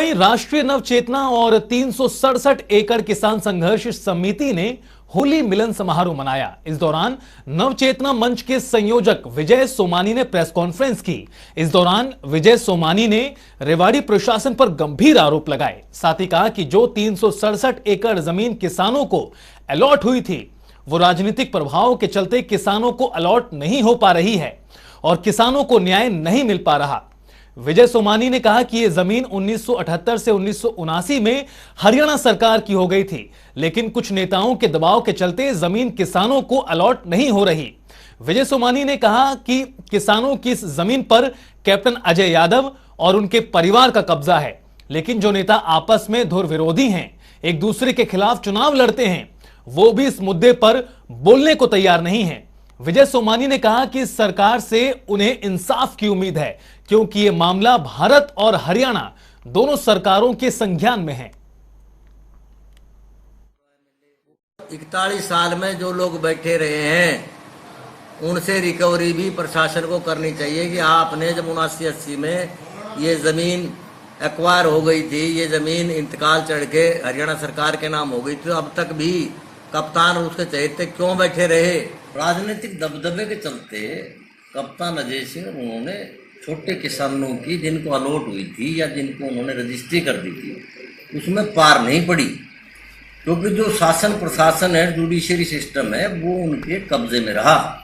वहीं राष्ट्रीय नवचेतना और 367 एकड़ किसान संघर्ष समिति ने होली मिलन समारोह मनाया। इस दौरान नवचेतना मंच के संयोजक विजय सोमानी ने प्रेस कॉन्फ्रेंस की। इस दौरान विजय सोमानी ने रेवाड़ी प्रशासन पर गंभीर आरोप लगाए। साथ ही कहा कि जो 367 एकड़ जमीन किसानों को अलॉट हुई थी, वो राजनीतिक प्रभाव के चलते किसानों को अलॉट नहीं हो पा रही है और किसानों को न्याय नहीं मिल पा रहा। विजय सोमानी ने कहा कि यह जमीन 1978 से 1979 में हरियाणा सरकार की हो गई थी, लेकिन कुछ नेताओं के दबाव के चलते जमीन किसानों को अलॉट नहीं हो रही। विजय सोमानी ने कहा कि किसानों की इस जमीन पर कैप्टन अजय यादव और उनके परिवार का कब्जा है, लेकिन जो नेता आपस में धुर विरोधी हैं, एक दूसरे के खिलाफ चुनाव लड़ते हैं, वो भी इस मुद्दे पर बोलने को तैयार नहीं है। विजय सोमानी ने कहा कि सरकार से उन्हें इंसाफ की उम्मीद है, क्योंकि यह मामला भारत और हरियाणा दोनों सरकारों के संज्ञान में है। 41 साल में जो लोग बैठे रहे हैं, उनसे रिकवरी भी प्रशासन को करनी चाहिए कि आपने जब 79-80 में ये जमीन एक्वायर हो गई थी, ये जमीन इंतकाल चढ़ के हरियाणा सरकार के नाम हो गई थी, तो अब तक भी कप्तान और उसके चहेते क्यों बैठे रहे? राजनीतिक दबदबे के चलते कप्तान अजय सिंह उन्होंने छोटे किसानों की जिनको अलॉट हुई थी या जिनको उन्होंने रजिस्ट्री कर दी थी, उसमें पार नहीं पड़ी, क्योंकि जो शासन प्रशासन है, जुडिशरी सिस्टम है, वो उनके कब्जे में रहा।